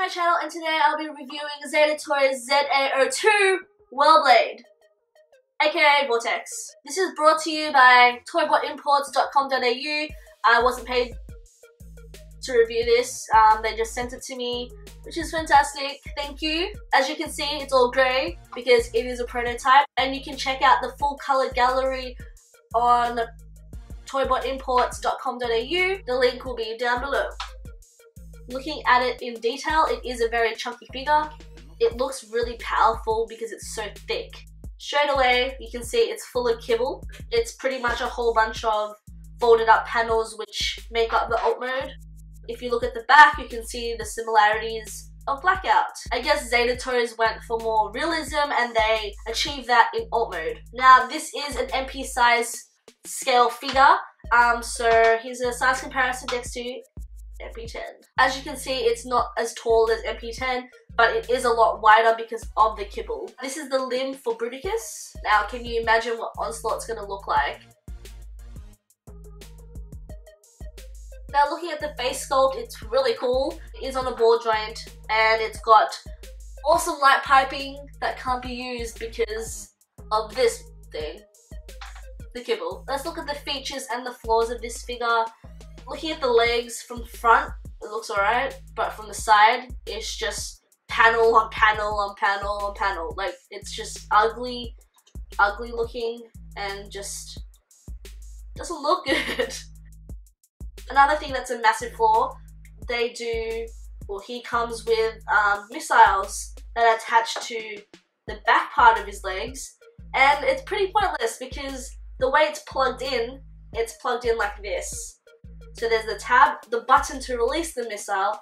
my channel, and today I'll be reviewing ZetaToys ZA02 Whirlblade, aka Vortex. This is brought to you by toybottimports.com.au. I wasn't paid to review this, they just sent it to me, which is fantastic. Thank you. As you can see, it's all grey because it is a prototype, and you can check out the full colour gallery on toybottimports.com.au. The link will be down below. Looking at it in detail, it is a very chunky figure. It looks really powerful because it's so thick. Straight away, you can see it's full of kibble. It's pretty much a whole bunch of folded up panels which make up the alt mode. If you look at the back, you can see the similarities of Blackout. I guess ZetaToys went for more realism and they achieved that in alt mode. Now, this is an MP size scale figure, so here's a size comparison next to MP10. As you can see, it's not as tall as MP10, but it is a lot wider because of the kibble. This is the limb for Bruticus. Now, can you imagine what Onslaught's gonna look like? Now, looking at the face sculpt, it's really cool. It is on a ball joint, and it's got awesome light piping that can't be used because of this thing, the kibble. Let's look at the features and the flaws of this figure. Looking at the legs from the front, it looks alright, but from the side, it's just panel on panel on panel on panel. Like, it's just ugly looking, and just doesn't look good. Another thing that's a massive flaw, he comes with missiles that attach to the back part of his legs, and it's pretty pointless because the way it's plugged in like this. So there's the tab, the button to release the missile,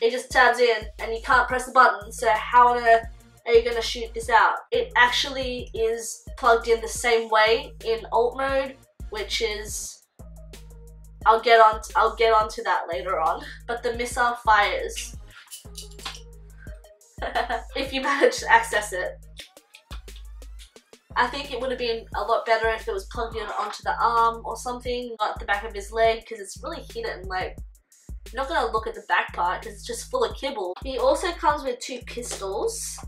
it just tabs in and you can't press the button, so how on earth are you going to shoot this out? It actually is plugged in the same way in alt mode, which is, I'll get onto that later on. But the missile fires if you manage to access it. I think it would have been a lot better if it was plugged in onto the arm or something, not the back of his leg, because it's really hidden. Like, you're not going to look at the back part because it's just full of kibble. He also comes with 2 pistols.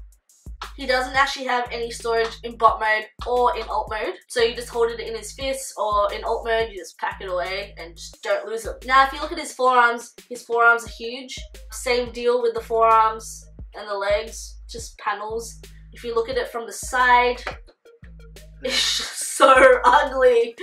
He doesn't actually have any storage in bot mode or in alt mode, so you just hold it in his fists, or in alt mode you just pack it away and just don't lose them. Now, if you look at his forearms are huge. Same deal with the forearms and the legs, just panels. If you look at it from the side, it's just so ugly.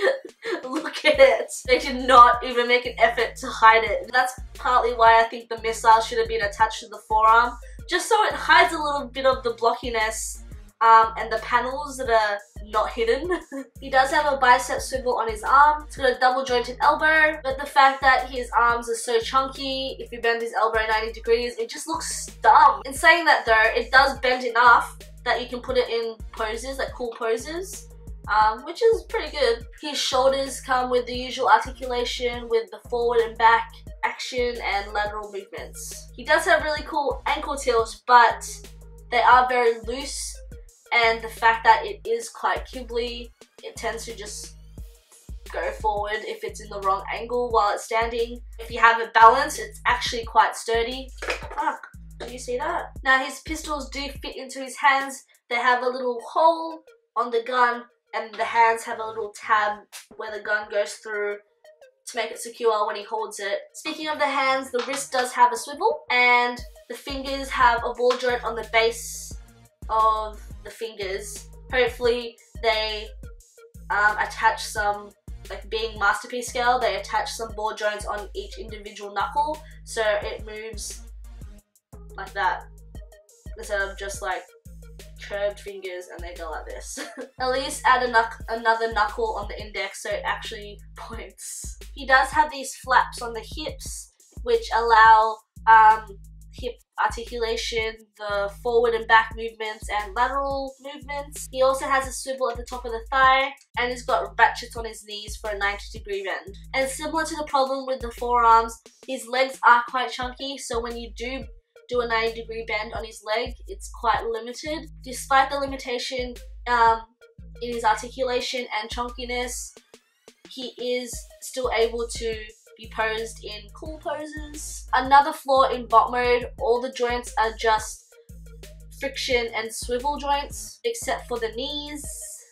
Look at it. They did not even make an effort to hide it. That's partly why I think the missile should have been attached to the forearm, just so it hides a little bit of the blockiness and the panels that are not hidden. He does have a bicep swivel on his arm. It's got a double jointed elbow, but the fact that his arms are so chunky, if you bend his elbow 90 degrees, it just looks dumb. In saying that though, it does bend enough that you can put it in poses, like cool poses, which is pretty good. His shoulders come with the usual articulation with the forward and back action and lateral movements. He does have really cool ankle tilts, but they are very loose, and the fact that it is quite kibbly, it tends to just go forward if it's in the wrong angle while it's standing. If you have it balanced, it's actually quite sturdy. Fuck. Do you see that? Now, his pistols do fit into his hands. They have a little hole on the gun, and the hands have a little tab where the gun goes through to make it secure when he holds it. Speaking of the hands, the wrist does have a swivel, and the fingers have a ball joint on the base of the fingers. Hopefully they attach some, like being masterpiece scale, they attach some ball joints on each individual knuckle so it moves like that, instead of just like curved fingers and they go like this. At least add another knuckle on the index so it actually points. He does have these flaps on the hips which allow hip articulation, the forward and back movements and lateral movements. He also has a swivel at the top of the thigh, and he's got ratchets on his knees for a 90-degree bend. And similar to the problem with the forearms, his legs are quite chunky, so when you do a 90-degree bend on his leg, it's quite limited. Despite the limitation in his articulation and chunkiness, he is still able to be posed in cool poses. Another flaw in bot mode, all the joints are just friction and swivel joints, except for the knees.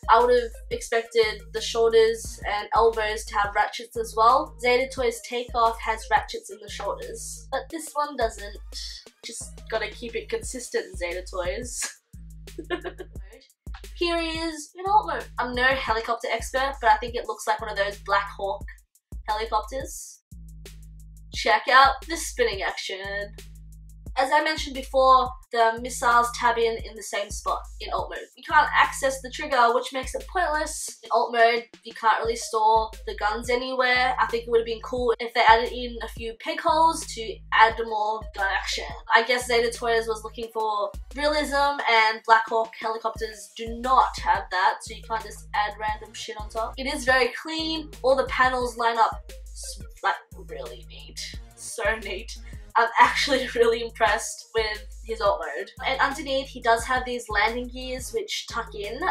I would have expected the shoulders and elbows to have ratchets as well. ZetaToys Takeoff has ratchets in the shoulders, but this one doesn't. Just gotta keep it consistent, ZetaToys. Here is, you know what, I'm no helicopter expert, but I think it looks like one of those Black Hawk helicopters. Check out the spinning action. As I mentioned before, the missiles tab in the same spot in alt mode. You can't access the trigger, which makes it pointless. In alt mode, you can't really store the guns anywhere. I think it would have been cool if they added in a few peg holes to add more gun action. I guess ZetaToys was looking for realism, and Black Hawk helicopters do not have that, so you can't just add random shit on top. It is very clean. All the panels line up like really neat. So neat. I'm actually really impressed with his alt mode. And underneath he does have these landing gears which tuck in, 2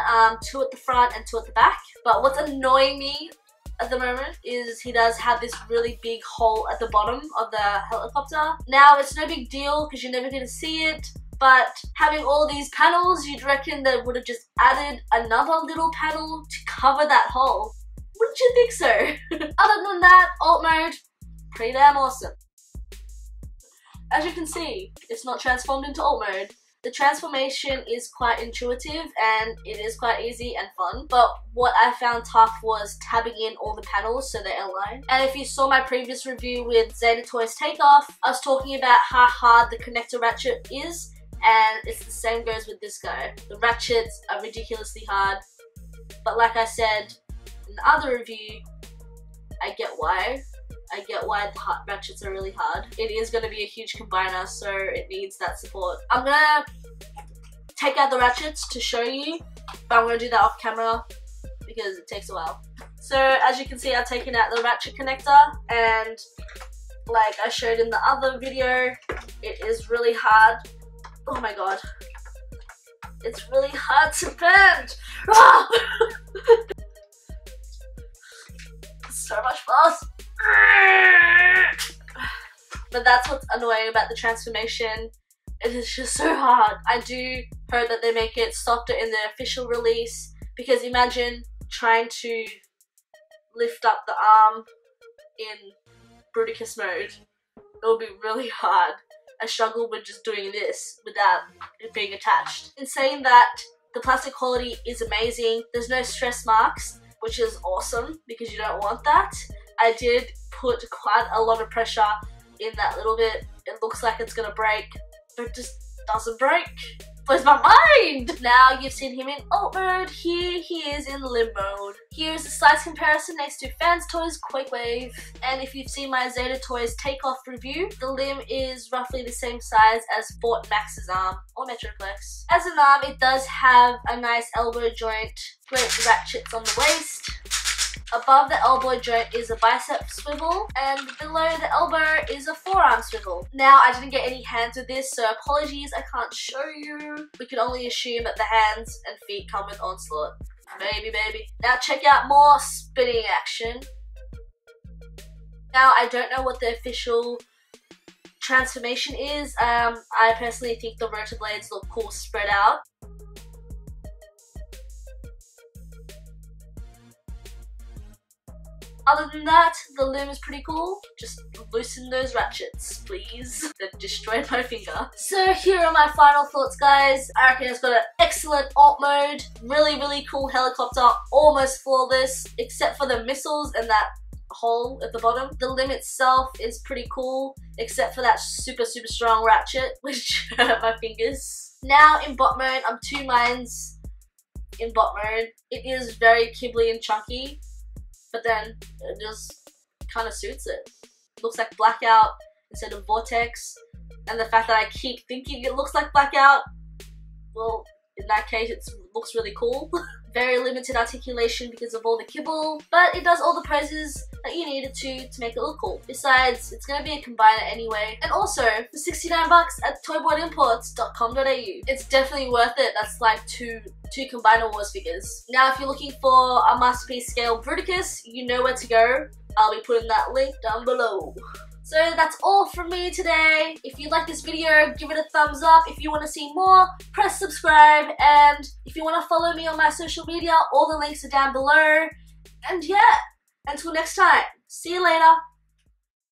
at the front and 2 at the back. But what's annoying me at the moment is he does have this really big hole at the bottom of the helicopter. Now it's no big deal because you're never going to see it, but having all these panels, you'd reckon they would have just added another little panel to cover that hole. Wouldn't you think so? Other than that, alt mode, pretty damn awesome. As you can see, it's not transformed into alt mode. The transformation is quite intuitive and it is quite easy and fun, but what I found tough was tabbing in all the panels so they align. And if you saw my previous review with ZetaToys Takeoff, I was talking about how hard the connector ratchet is, and it's the same goes with this guy. The ratchets are ridiculously hard, but like I said in the other review, I get why. I get why the ratchets are really hard. It is going to be a huge combiner, so it needs that support. I'm going to take out the ratchets to show you, but I'm going to do that off camera because it takes a while. So as you can see, I've taken out the ratchet connector, and like I showed in the other video, it is really hard. Oh my god. It's really hard to bend. Ah! So much fast. But that's what's annoying about the transformation. It is just so hard. I do hope that they make it softer in the official release, because imagine trying to lift up the arm in Bruticus mode. It will be really hard. I struggle with just doing this without it being attached. In saying that, the plastic quality is amazing. There's no stress marks, which is awesome because you don't want that. I did put quite a lot of pressure in that little bit. It looks like it's gonna break, but it just doesn't break. Blows my mind! Now you've seen him in alt mode, here he is in limb mode. Here is the size comparison next to Fans Toys Quakewave. And if you've seen my ZetaToys Takeoff review, the limb is roughly the same size as Fort Max's arm, or Metroplex. As an arm, it does have a nice elbow joint, great ratchets on the waist. Above the elbow joint is a bicep swivel, and below the elbow is a forearm swivel. Now, I didn't get any hands with this, so apologies, I can't show you. We can only assume that the hands and feet come with Onslaught. Maybe. Now check out more spinning action. Now, I don't know what the official transformation is. I personally think the rotor blades look cool spread out. Other than that, the limb is pretty cool. Just loosen those ratchets, please. That destroyed my finger. So here are my final thoughts, guys. I reckon it's got an excellent alt mode. Really cool helicopter. Almost flawless, except for the missiles and that hole at the bottom. The limb itself is pretty cool, except for that super strong ratchet, which hurt my fingers. Now in bot mode, I'm 2 minds in bot mode. It is very kibbly and chunky, but then it just kind of suits it. It looks like Blackout instead of Vortex, and the fact that I keep thinking it looks like Blackout, well, in that case it looks really cool. Very limited articulation because of all the kibble, but it does all the poses that you need it to make it look cool. Besides, it's going to be a combiner anyway. And also, for 69 bucks at toyboardimports.com.au. It's definitely worth it. That's like two Combiner Wars figures. Now, if you're looking for a masterpiece scale Bruticus, you know where to go. I'll be putting that link down below. So that's all from me today. If you like this video, give it a thumbs up. If you want to see more, press subscribe. And if you want to follow me on my social media, all the links are down below. And yeah, until next time, see you later.